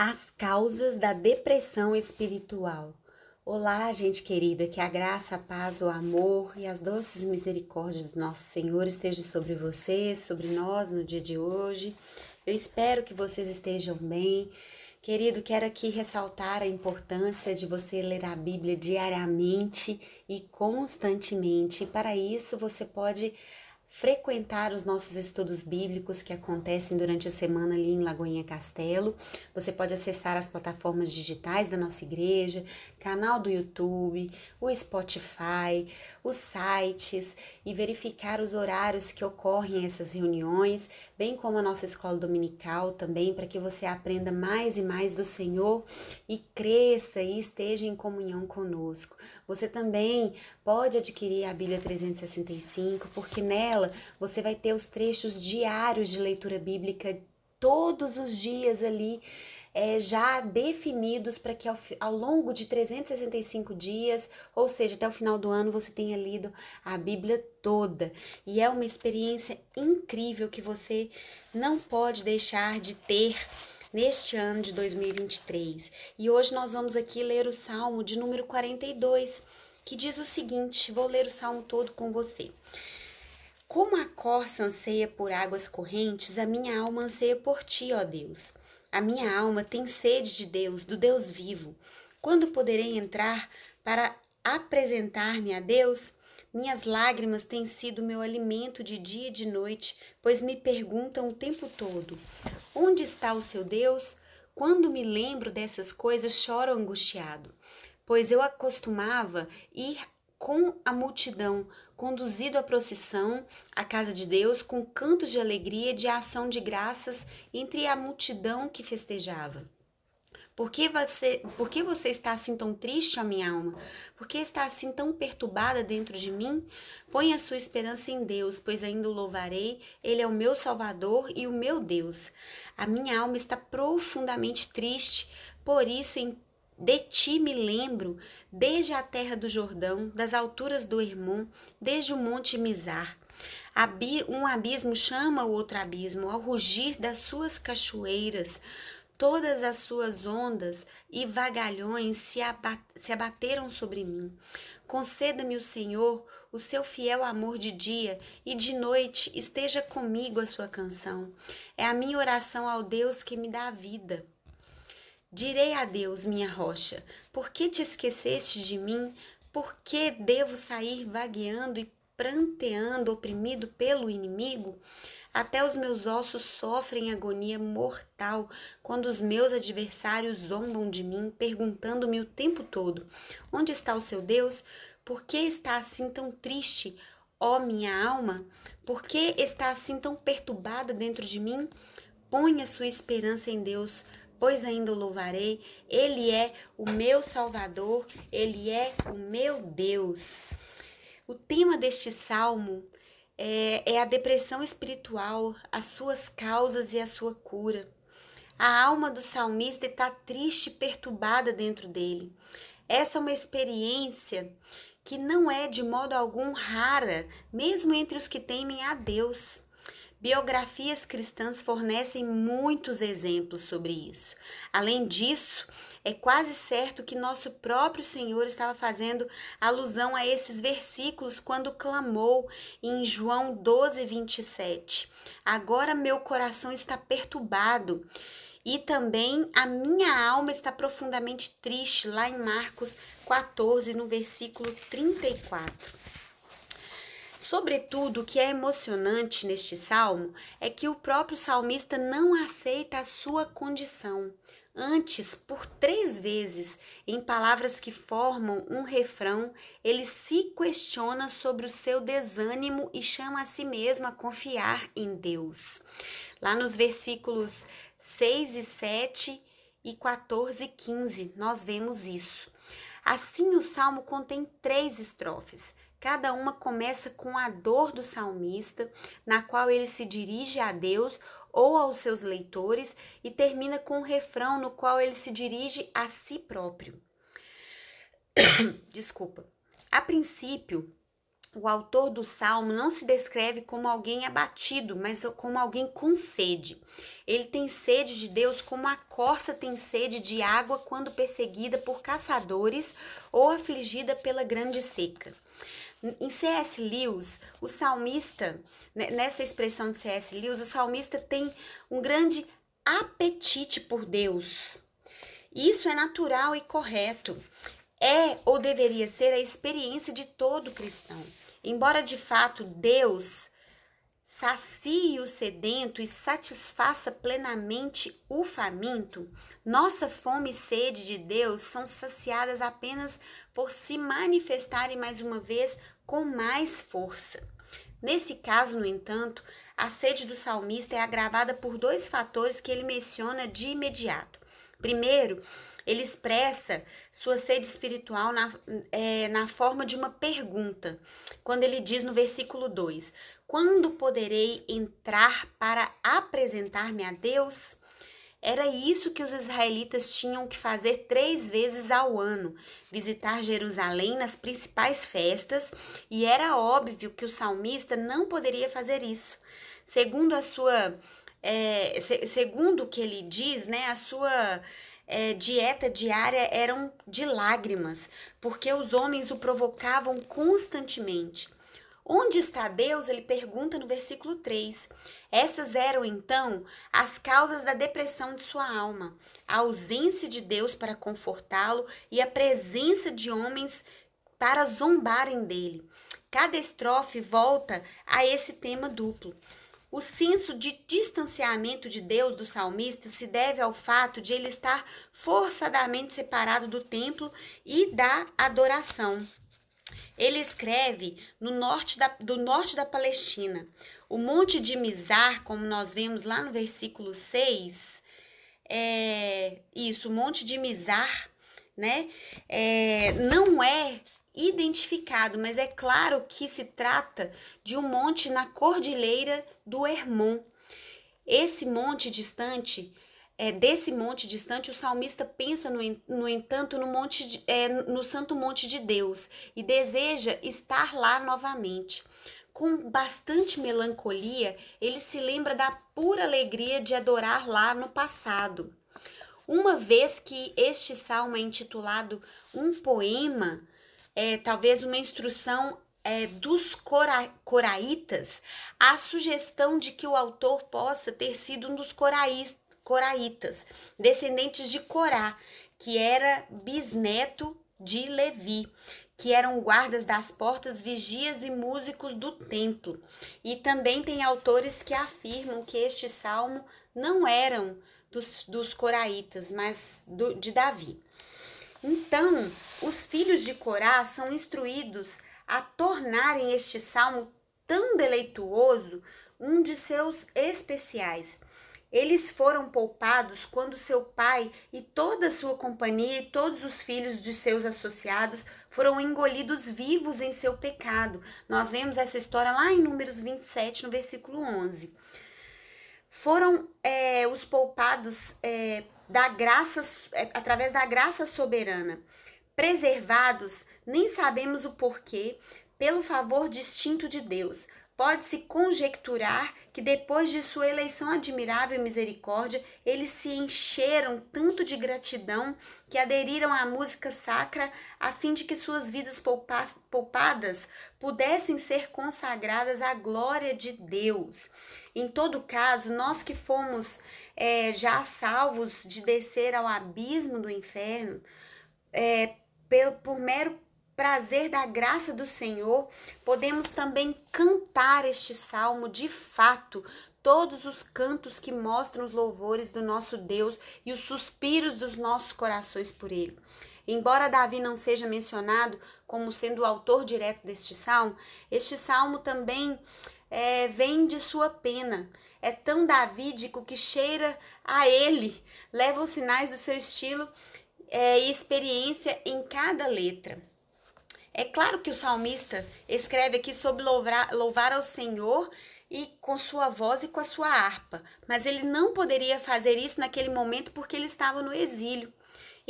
As causas da depressão espiritual. Olá, gente querida, que a graça, a paz, o amor e as doces misericórdias do nosso Senhor estejam sobre vocês, sobre nós no dia de hoje. Eu espero que vocês estejam bem. Querido, quero aqui ressaltar a importância de você ler a Bíblia diariamente e constantemente. E para isso, você pode frequentar os nossos estudos bíblicos que acontecem durante a semana ali em Lagoinha Castelo. Você pode acessar as plataformas digitais da nossa igreja, canal do YouTube, o Spotify, os sites e verificar os horários que ocorrem essas reuniões, bem como a nossa escola dominical também, para que você aprenda mais e mais do Senhor e cresça e esteja em comunhão conosco. Você também pode adquirir a Bíblia 365, porque nela você vai ter os trechos diários de leitura bíblica todos os dias ali, já definidos para que ao longo de 365 dias, ou seja, até o final do ano, você tenha lido a Bíblia toda. E é uma experiência incrível que você não pode deixar de ter neste ano de 2023. E hoje nós vamos aqui ler o Salmo de número 42, que diz o seguinte, vou ler o Salmo todo com você. Como a corça anseia por águas correntes, a minha alma anseia por ti, ó Deus. A minha alma tem sede de Deus, do Deus vivo. Quando poderei entrar para apresentar-me a Deus? Minhas lágrimas têm sido meu alimento de dia e de noite, pois me perguntam o tempo todo: onde está o seu Deus? Quando me lembro dessas coisas, choro angustiado, pois eu acostumava ir com a multidão, conduzido à procissão, à casa de Deus, com cantos de alegria, de ação de graças, entre a multidão que festejava. Por que você está assim tão triste, ó minha alma? Por que está assim tão perturbada dentro de mim? Põe a sua esperança em Deus, pois ainda o louvarei. Ele é o meu Salvador e o meu Deus. A minha alma está profundamente triste, por isso de ti me lembro, desde a terra do Jordão, das alturas do Hermon, desde o monte Mizar. Um abismo chama o outro abismo, ao rugir das suas cachoeiras. Todas as suas ondas e vagalhões se abateram sobre mim. Conceda-me o Senhor o seu fiel amor de dia, e de noite esteja comigo a sua canção. É a minha oração ao Deus que me dá a vida. Direi a Deus, minha rocha, por que te esqueceste de mim? Por que devo sair vagueando e pranteando, oprimido pelo inimigo? Até os meus ossos sofrem agonia mortal quando os meus adversários zombam de mim, perguntando-me o tempo todo: onde está o seu Deus? Por que está assim tão triste, ó minha alma? Por que está assim tão perturbada dentro de mim? Põe a sua esperança em Deus, pois ainda o louvarei. Ele é o meu Salvador, Ele é o meu Deus. O tema deste salmo é a depressão espiritual, as suas causas e a sua cura. A alma do salmista está triste e perturbada dentro dele. Essa é uma experiência que não é de modo algum rara, mesmo entre os que temem a Deus. Biografias cristãs fornecem muitos exemplos sobre isso. Além disso, é quase certo que nosso próprio Senhor estava fazendo alusão a esses versículos quando clamou em João 12:27. Agora meu coração está perturbado e também a minha alma está profundamente triste, lá em Marcos 14, no versículo 34. Sobretudo, o que é emocionante neste salmo é que o próprio salmista não aceita a sua condição. Antes, por 3 vezes, em palavras que formam um refrão, ele se questiona sobre o seu desânimo e chama a si mesmo a confiar em Deus. Lá nos versículos 6 e 7 e 14 e 15, nós vemos isso. Assim, o salmo contém 3 estrofes. Cada uma começa com a dor do salmista, na qual ele se dirige a Deus ou aos seus leitores, e termina com um refrão no qual ele se dirige a si próprio. Desculpa. A princípio, o autor do Salmo não se descreve como alguém abatido, mas como alguém com sede. Ele tem sede de Deus como a corça tem sede de água quando perseguida por caçadores ou afligida pela grande seca. Em C.S. Lewis, o salmista, nessa expressão de C.S. Lewis, o salmista tem um grande apetite por Deus. Isso é natural e correto. É ou deveria ser a experiência de todo cristão. Embora de fato Deus sacie o sedento e satisfaça plenamente o faminto, nossa fome e sede de Deus são saciadas apenas por se manifestarem mais uma vez com mais força. Nesse caso, no entanto, a sede do salmista é agravada por dois fatores que ele menciona de imediato. Primeiro, ele expressa sua sede espiritual na forma de uma pergunta, quando ele diz no versículo 2: quando poderei entrar para apresentar-me a Deus? Era isso que os israelitas tinham que fazer 3 vezes ao ano, visitar Jerusalém nas principais festas, e era óbvio que o salmista não poderia fazer isso. Segundo segundo o que ele diz, né, a sua dieta diária eram de lágrimas, porque os homens o provocavam constantemente. Onde está Deus? Ele pergunta no versículo 3. Essas eram, então, as causas da depressão de sua alma, a ausência de Deus para confortá-lo e a presença de homens para zombarem dele. Cada estrofe volta a esse tema duplo. O senso de distanciamento de Deus do salmista se deve ao fato de ele estar forçadamente separado do templo e da adoração. Ele escreve do norte da Palestina. O Monte de Mizar, como nós vemos lá no versículo 6, o Monte de Mizar, né, não é identificado, mas é claro que se trata de um monte na cordilheira do Hermon. Esse monte distante, desse monte distante, o salmista pensa, no entanto, no Santo Monte de Deus e deseja estar lá novamente. Com bastante melancolia, ele se lembra da pura alegria de adorar lá no passado. Uma vez que este salmo é intitulado um poema, talvez uma instrução dos coraitas, a sugestão de que o autor possa ter sido um dos coraitas, descendentes de Corá, que era bisneto de Levi, que eram guardas das portas, vigias e músicos do templo. E também tem autores que afirmam que este salmo não eram dos coraitas, mas de Davi. Então, os filhos de Corá são instruídos a tornarem este salmo tão deleituoso um de seus especiais. Eles foram poupados quando seu pai e toda a sua companhia e todos os filhos de seus associados foram engolidos vivos em seu pecado. Nós vemos essa história lá em Números 27, no versículo 11. Foram os poupados através da graça soberana, preservados, nem sabemos o porquê, pelo favor distinto de Deus. Pode-se conjecturar que depois de sua eleição admirável e misericórdia, eles se encheram tanto de gratidão que aderiram à música sacra a fim de que suas vidas poupadas pudessem ser consagradas à glória de Deus. Em todo caso, nós que fomos já salvos de descer ao abismo do inferno, por mero prazer da graça do Senhor, podemos também cantar este salmo de fato, todos os cantos que mostram os louvores do nosso Deus e os suspiros dos nossos corações por Ele. Embora Davi não seja mencionado como sendo o autor direto deste salmo, este salmo também vem de sua pena. É tão davídico que cheira a ele, leva os sinais do seu estilo e experiência em cada letra. É claro que o salmista escreve aqui sobre louvar ao Senhor e com sua voz e com a sua harpa, mas ele não poderia fazer isso naquele momento porque ele estava no exílio.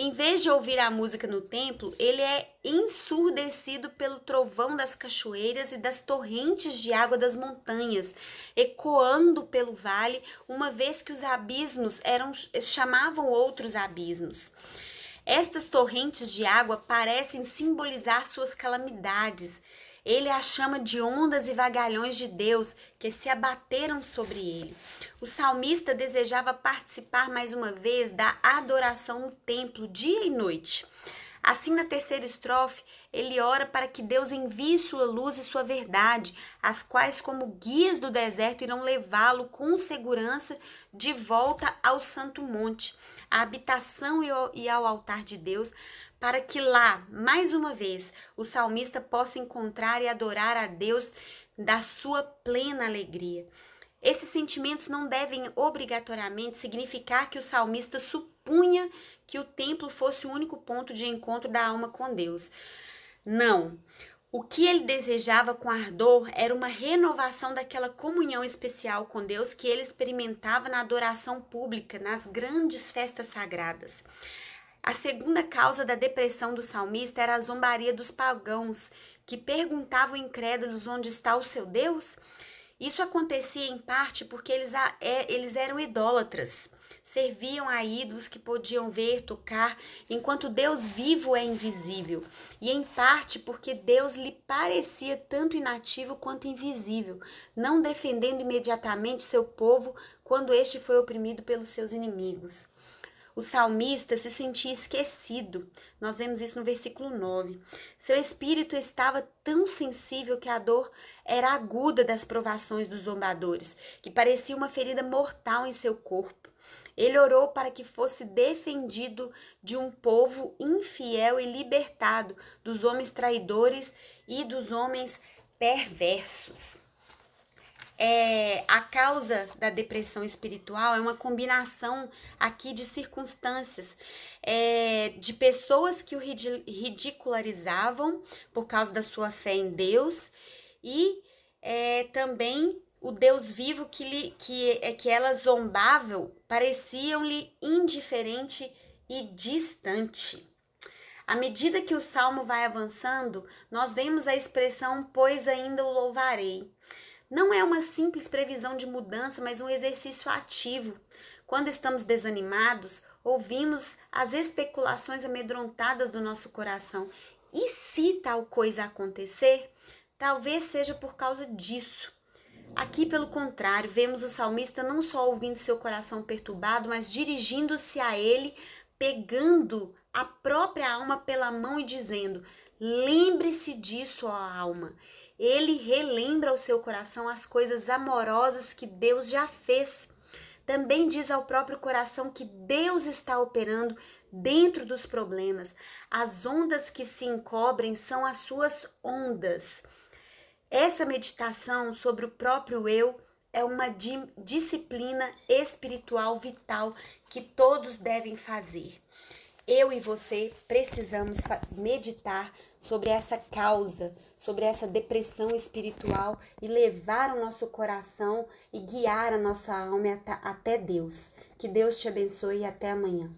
Em vez de ouvir a música no templo, ele é ensurdecido pelo trovão das cachoeiras e das torrentes de água das montanhas, ecoando pelo vale, uma vez que os abismos chamavam outros abismos. Estas torrentes de água parecem simbolizar suas calamidades. Ele a chama de ondas e vagalhões de Deus que se abateram sobre ele. O salmista desejava participar mais uma vez da adoração no templo, dia e noite. Assim, na terceira estrofe, ele ora para que Deus envie sua luz e sua verdade, as quais, como guias do deserto, irão levá-lo com segurança de volta ao Santo Monte, à habitação e ao altar de Deus, para que lá, mais uma vez, o salmista possa encontrar e adorar a Deus da sua plena alegria. Esses sentimentos não devem obrigatoriamente significar que o salmista supunha que o templo fosse o único ponto de encontro da alma com Deus. Não. O que ele desejava com ardor era uma renovação daquela comunhão especial com Deus que ele experimentava na adoração pública, nas grandes festas sagradas. A segunda causa da depressão do salmista era a zombaria dos pagãos, que perguntavam incrédulos onde está o seu Deus. Isso acontecia em parte porque eles eram idólatras, serviam a ídolos que podiam ver, tocar, enquanto Deus vivo é invisível, e em parte porque Deus lhe parecia tanto inativo quanto invisível, não defendendo imediatamente seu povo quando este foi oprimido pelos seus inimigos. O salmista se sentia esquecido. Nós vemos isso no versículo 9. Seu espírito estava tão sensível que a dor era aguda das provações dos zombadores, que parecia uma ferida mortal em seu corpo. Ele orou para que fosse defendido de um povo infiel e libertado dos homens traidores e dos homens perversos. A causa da depressão espiritual é uma combinação aqui de circunstâncias, de pessoas que o ridicularizavam por causa da sua fé em Deus e também o Deus vivo que elas zombavam pareciam-lhe indiferente e distante. À medida que o salmo vai avançando, nós vemos a expressão "pois ainda o louvarei". Não é uma simples previsão de mudança, mas um exercício ativo. Quando estamos desanimados, ouvimos as especulações amedrontadas do nosso coração. E se tal coisa acontecer? Talvez seja por causa disso. Aqui, pelo contrário, vemos o salmista não só ouvindo seu coração perturbado, mas dirigindo-se a ele, pegando a própria alma pela mão e dizendo: lembre-se disso, ó alma. Ele relembra ao seu coração as coisas amorosas que Deus já fez. Também diz ao próprio coração que Deus está operando dentro dos problemas. As ondas que se encobrem são as suas ondas. Essa meditação sobre o próprio eu é uma disciplina espiritual vital que todos devem fazer. Eu e você precisamos meditar sobre essa causa, sobre essa depressão espiritual e levar o nosso coração e guiar a nossa alma até Deus. Que Deus te abençoe e até amanhã.